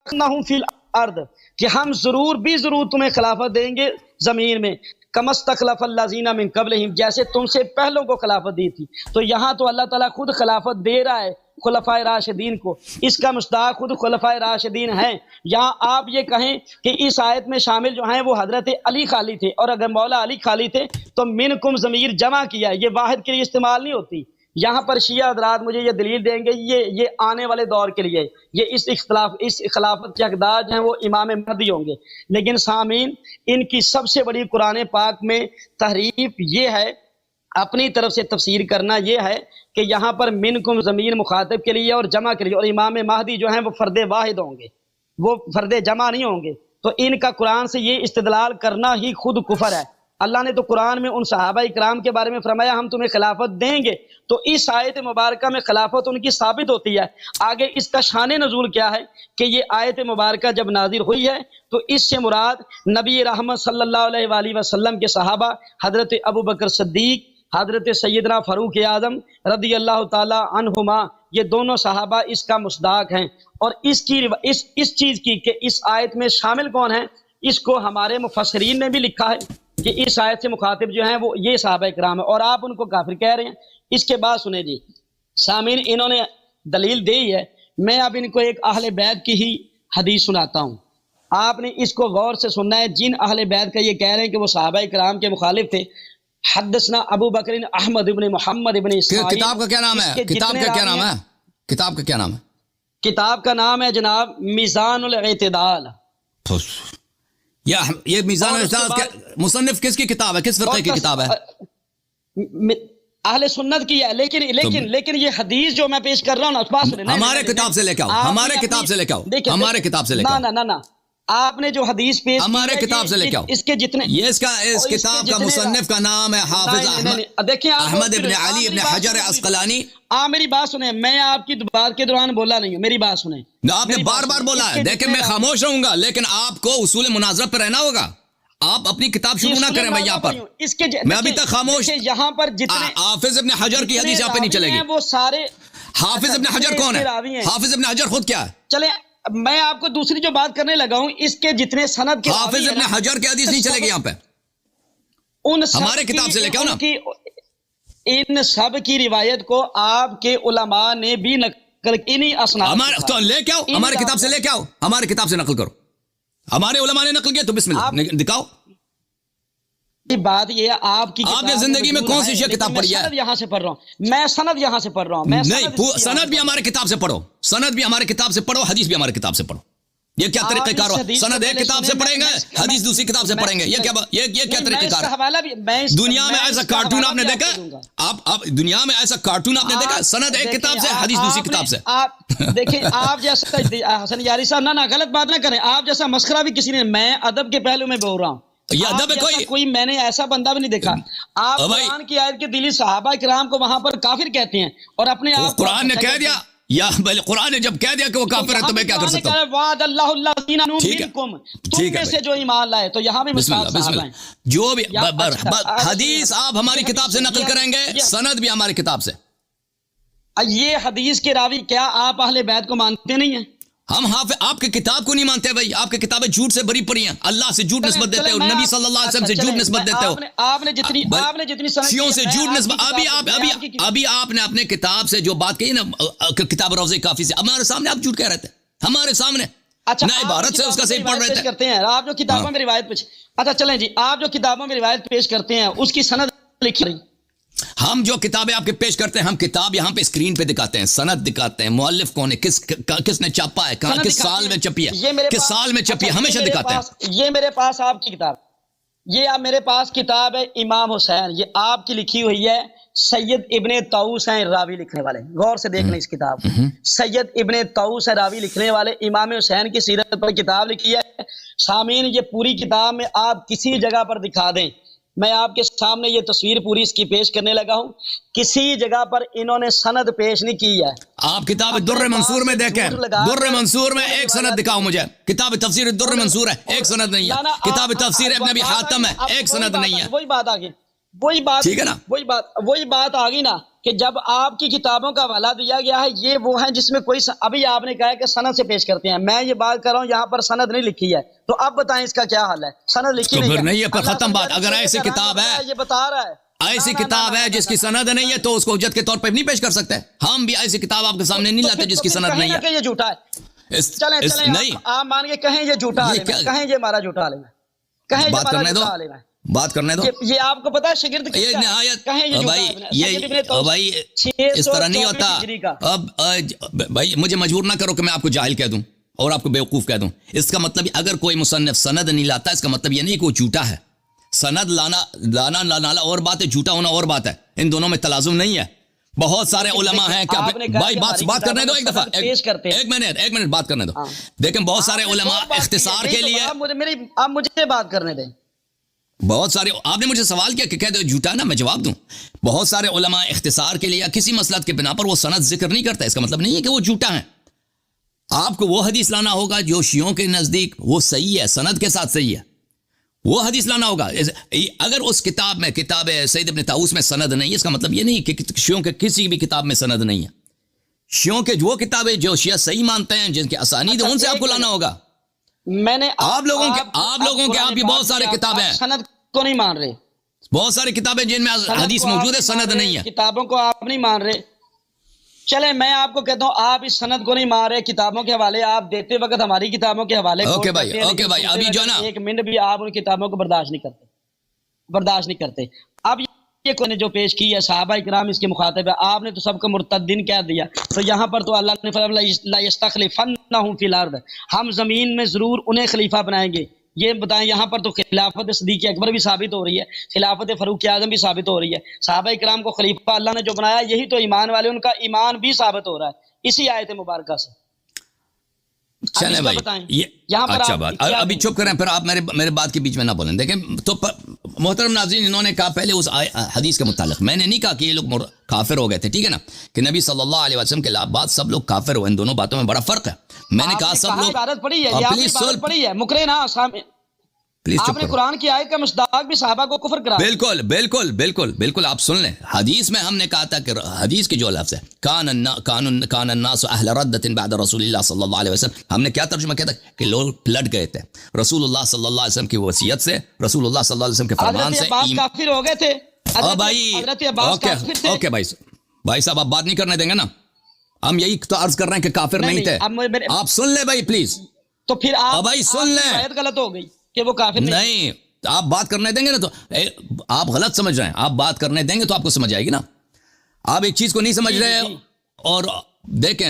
Fill अर्द, कि हम जरूर भी जरूर तुम्हें खिलाफत देंगे जमीन में, कमस्तखलफल्लज़ीना मिन क़ब्लिहिम, जैसे तुमसे पहलों को खिलाफत दी थी। तो यहाँ तो अल्लाह ताला खुद खिलाफत दे रहा है खुलफाए राशिदीन को, इसका मुस्ताक खुद खुलफाए राशिदीन हैं। यहाँ आप ये कहें कि इस आयत में शामिल जो हैं वो हजरत अली खाली थे, और अगर मौला अली खाली थे तो मिनकुम ज़मीर जमा किया है, ये वाहिद के लिए इस्तेमाल नहीं होती। यहाँ पर शिया हज़रात मुझे ये दलील देंगे, ये आने वाले दौर के लिए, ये इस खिलाफत के हकदार जो हैं वो इमाम महदी होंगे। लेकिन सामीन, इनकी सबसे बड़ी कुरान पाक में तहरीफ ये है, अपनी तरफ से तफसीर करना ये है कि यहाँ पर मिनकुम ज़मीर मुखातिब के लिए और जमा के लिए, और इमाम महदी जो हैं वो फ़र्द वाहिद होंगे, वो फ़र्द जमा नहीं होंगे। तो इनका कुरान से ये इस्तिदलाल करना ही खुद कुफर है। अल्लाह ने तो कुरान में उन सहाबा इकराम के बारे में फरमाया हम तुम्हें खिलाफत देंगे, तो इस आयत मुबारका में खिलाफत उनकी साबित होती है। आगे इसका शान नज़ूल क्या है कि ये आयत मुबारका जब नाजिल हुई है तो इससे मुराद नबी रहमत सल्लल्लाहु अलैहि वसल्लम के सहाबा हजरत अबू बकर सिद्दीक, हजरत सैयदना फारूक आज़म रदी अल्लाह ताला अन्हुमा, ये दोनों सहाबा इसका मुस्दाक हैं। और इस चीज़ की कि इस आयत में शामिल कौन है, इसको हमारे मुफस्सिरीन ने भी लिखा है कि इस आयत से मुखातिब जो हैं वो ये सहाबा इकराम है, और आप उनको काफिर कह रहे हैं। इसके बाद सुने जी सामीन, इन्होंने दलील दी है, मैं अब इनको एक अहले बैत की ही हदीस सुनाता हूँ, आपने इसको गौर से सुनना है। जिन अहले बैत का ये कह रहे हैं कि वो सहाबा इकराम के मुखालिफ थे, हदसना अबू बकर अहमद इब्न मुहम्मद इब्न इस्माइल। किताब का क्या नाम है? किताब का क्या नाम है? किताब का क्या नाम है? किताब का नाम है जनाब मीज़ानुल इत्तिदाल। ये मीज़ान मुसन्निफ किसकी किताब है, किस फ़िक़्ह की किताब है? अहले सुन्नत की है। लेकिन ये हदीस जो मैं पेश कर रहा हूँ ना, बात सुने, हमारे किताब से लेके आओ, हमारे किताब से लेके आओ, हमारे किताब से लेके आओ। ना, आपने जो हदीस पेश हमारे किताब से लेके आओ, इसके जितने, ये इस किताब का मुसन्निफ का नाम है हाफिज अहमद इब्न अली इब्न हजर अस्क़लानी। आप मेरी बात सुने, मैं आपकी बात के दौरान बोला नहीं हूँ, मेरी बात सुने। आपने बार बार बोला है, देखिए मैं खामोश रहूंगा, लेकिन आपको उसूल मुनाज़रा पर रहना होगा। आप अपनी किताब शुरू ना करें भाई, यहाँ पर मैं अभी तक खामोश। यहाँ पर जितने हाफिज इब्न हजर की हदीस यहाँ पे नहीं चलेगी। वो सारे हाफिज इब्न हजर कौन है? हाफिज इब्न हजर खुद क्या है? चले, मैं आपको दूसरी जो बात करने लगा हूं, इसके जितने सनद के हाफिज इब्न हजर की हदीस नहीं चलेगी यहाँ पे, उन हमारे किताब से लेके आओ ना। इन सब की रिवायत को आपके उलमा ने भी नकल, इन्हीं असनाद हमारे तो लेके आओ, हमारे किताब से लेके आओ, हमारे किताब से नकल करो। हमारे उलमा ने नकल किया तो बिस्मिल्लाह दिखाओ। बात ये है, आपने जिंदगी में कौन सी किताब पढ़ी है? यहाँ से पढ़ रहा हूँ मैं, सनद यहाँ से पढ़ रहा हूँ मैं। नहीं, सनद भी हमारे किताब से पढ़ो, सनद भी हमारे किताब से पढ़ो, हदीस भी हमारे किताब से पढ़ो। ये क्या तरीक़ेकार है? सनद एक किताब से पढ़ेंगे, हदीस दूसरी किताब से पढ़ेंगे, ये क्या तरीक़ेकार है? दुनिया में ऐसा कार्टून आपने देखा? आप दुनिया में ऐसा कार्टून आपने देखा? सनद एक किताब से, हदीस दूसरी किताब से। आप देखिए, आप जैसा हसन यारी साहब, ना गलत बात ना करें, आप जैसा मस्खरा भी किसी ने, मैं अदब के पहलू में बोल रहा हूँ, ये अदब है कोई मैंने ऐसा बंदा भी नहीं देखा। आप कुरान की आयत के दिली सहाबा किराम को वहां पर काफिर कहते हैं, और अपने आप कुरान ने कह दिया, या कुरान ने जब कह दिया कि वो काफिर है तो मैं क्या कर सकता हूं? ठीक है, से जो ईमान लाए, तो यहाँ भी जो भी हदीस आप हमारी किताब से नकल करेंगे, सनद भी हमारी किताब से। ये हदीस के रावी क्या आप अहले बैत को मानते नहीं है? हम आपके किताब को नहीं मानते भाई, आपकी किताबें झूठ से भरी पड़ी हैं, अल्लाह से झूठ निस्बत देते हो, नबी सल्लल्लाहु अलैहि वसल्लम से झूठ निस्बत देते हो, आपने जितनी शियों से झूठ निस्बत। अभी आपने अपने किताब से जो बात कही ना, किताब रोज़े काफी से, हमारे सामने आप झूठ कह रहे थे, हमारे सामने। अच्छा, ना इबारत से उसका सही पढ़ रहे थे करते हैं आप जो किताबों में रिवायत पेश। अच्छा चलें जी, आप जो किताबों में रिवायत पेश करते हैं उसकी सनद लिखी रही। हम जो किताबें आपके पेश करते हैं, हम किताब यहाँ पे स्क्रीन पे दिखाते हैं, सनद दिखाते हैं, मुअल्लिफ कौन है, किसने छापा है, किस साल में छपी है, किस साल में छपी है, हमेशा दिखाते हैं। ये मेरे पास आपकी किताब, ये आप मेरे पास किताब है इमाम हुसैन, ये आपकी लिखी हुई है, सैयद इब्ने ताऊस हैं रावी लिखने वाले, गौर से देख लें इस किताब को। सैयद इब्ने ताऊस है रावी लिखने वाले, इमाम हुसैन की सीरत पर किताब लिखी है। सामीन, ये पूरी किताब में आप किसी जगह पर दिखा दें, मैं आपके सामने ये तस्वीर पूरी इसकी पेश करने लगा हूं, किसी जगह पर इन्होंने सनद पेश नहीं की है। आप किताब दुर्र मंसूर में देखें, दुर्र मंसूर में एक सनद दिखाओ मुझे। किताब तफसीर दुर्र मंसूर है, एक सनद नहीं है। किताब तफसीर इब्न अबी हातिम है, एक सनद नहीं है। वही बात आ गई, وہی بات ٹھیک ہے نا، وہی بات آ گئی نا کہ جب آپ کی کتابوں کا حوالہ دیا گیا ہے، یہ وہ ہیں جس میں کوئی ابھی آپ نے کہا ہے کہ سند سے پیش کرتے ہیں، میں یہ بات کر رہا ہوں یہاں پر سند نہیں لکھی ہے، تو اب بتائیں اس کا کیا حل ہے؟ سند لکھی نہیں ہے، پر ختم بات. اگر ایسی کتاب ہے، یہ بتا رہا ہے، ایسی کتاب ہے جس کی سند نہیں ہے تو اس کو حجت کے طور پر نہیں پیش کر سکتے. ہم بھی ایسی کتاب آپ کے سامنے نہیں لاتے جس کی سند نہیں ہے. یہ جھوٹا ہے، چلیں نہیں، آپ مان کے کہیں یہ جھوٹا عالم ہے، کہیں یہ ہمارا جھوٹا عالم ہے، کہیں بات کرنے دو، بات کرنے دو. یہ آپ کو پتا ہے شگرد بھائی اس طرح نہیں ہوتا. اب بھائی مجھے مجبور نہ کرو کہ میں آپ کو جاہل کہہ دوں اور آپ کو بیوقوف کہہ دوں. اس کا مطلب اگر کوئی مصنف سند نہیں لاتا اس کا مطلب یہ نہیں کہ وہ جھوٹا ہے. سند لانا اور بات ہے، جھوٹا ہونا اور بات ہے. ان دونوں میں تلازم نہیں ہے. بہت سارے علماء ہیں کیا بھائی، بات کرنے دو ایک دفعہ، ایک منٹ بات کرنے دو. دیکھیں بہت سارے علماء اختصار کے لیے، آپ مجھے بات کرنے دیں. بہت سارے، آپ نے مجھے سوال کیا کہ کہہ دو جھوٹا نا، میں جواب دوں. بہت سارے علماء اختصار کے لیے کسی مسئلہ کے بنا پر وہ سند ذکر نہیں کرتا. اس کا مطلب نہیں ہے کہ وہ جھوٹا ہے. آپ کو وہ حدیث لانا ہوگا جو شیعوں کے نزدیک وہ صحیح ہے، سند کے ساتھ صحیح ہے، وہ حدیث لانا ہوگا. اگر اس کتاب میں، کتاب سید ابن طاؤس میں سند نہیں ہے، اس کا مطلب یہ نہیں کہ شیعوں کے کسی بھی کتاب میں سند نہیں ہے. شیعوں کے وہ کتابیں جو شیعہ صحیح مانتے ہیں، جن کے اسانید ہیں، ان سے آپ کو لانا ہوگا. میں نے آپ لوگوں کے آپ کی بہت ساری کتابیں ہیں، سند کو نہیں مان رہے. بہت ساری کتابیں جن میں حدیث موجود ہے، سند نہیں ہے. کتابوں کو آپ نہیں مان رہے. چلیں میں آپ کو کہتا ہوں، آپ اس سند کو نہیں مان رہے. کتابوں کے حوالے آپ دیتے وقت ہماری کتابوں کے حوالے اوکے بھائی ابھی جو نا ایک منٹ بھی آپ ان کتابوں کو برداشت نہیں کرتے. اب یہ کوئی نے جو پیش کی ہے، صحابہ اکرام اس کے مخاطب ہے، آپ نے تو سب کو مرتدین کہہ دیا. تو یہاں پر تو اللہ نے فرمایا لا یستخلفنہم فی الارض، ہم زمین میں ضرور انہیں خلیفہ بنائیں گے. یہ بتائیں یہاں پر تو خلافت صدیق اکبر بھی ثابت ہو رہی ہے، خلافت فاروق اعظم بھی ثابت ہو رہی ہے. صحابہ اکرام کو خلیفہ اللہ نے جو بنایا، یہی تو ایمان والے، ان کا ایمان بھی ثابت ہو رہا ہے اسی آیت مبارکہ سے. چلیں بھائی یہاں پر اچھا بات، ابھی چپ کریں، پھر آپ میرے بات کے بیچ میں نہ بولیں. دیکھیں تو محترم ناظرین، انہوں نے کہا پہلے اس حدیث کے متعلق، میں نے نہیں کہا کہ یہ لوگ کافر ہو گئے تھے، ٹھیک ہے نا، کہ نبی صلی اللہ علیہ وسلم کے بعد سب لوگ کافر ہوئے. ان دونوں باتوں میں بڑا فرق ہے. میں نے کہا سب لوگ عبارت پڑھی ہے مکرے نا آپ نے قرآن کی آیت کا مصداق بھی صحابہ کو کفر کرا. بالکل آپ سن لیں. حدیث میں ہم نے کہا تھا کہ حدیث کی جو لفظ ہے کان الناس اہل ردۃ بعد رسول اللہ صلی اللہ علیہ وسلم، ہم نے کیا ترجمہ کیا تھا کہ لوگ پلٹ گئے تھے رسول اللہ صلی اللہ علیہ وسلم کی وصیت سے، رسول اللہ صلی اللہ علیہ وسلم کے فرمان سے. کافر ہو گئے تھے اوکے بھائی صاحب، آپ بات نہیں کرنے دیں گے نا. ہم یہی تو عرض کر رہے ہیں کہ کافر نہیں تھے. آپ سن لیں بھائی پلیز. تو پھر آپ بھائی سن لیں، غلط ہو گئی کہ وہ کافر نہیں. آپ بات کرنے دیں گے نا تو آپ غلط سمجھ رہے ہیں. آپ بات کرنے دیں گے تو آپ کو سمجھ آئے گی نا. آپ ایک چیز کو نہیں سمجھ رہے اور دیکھیں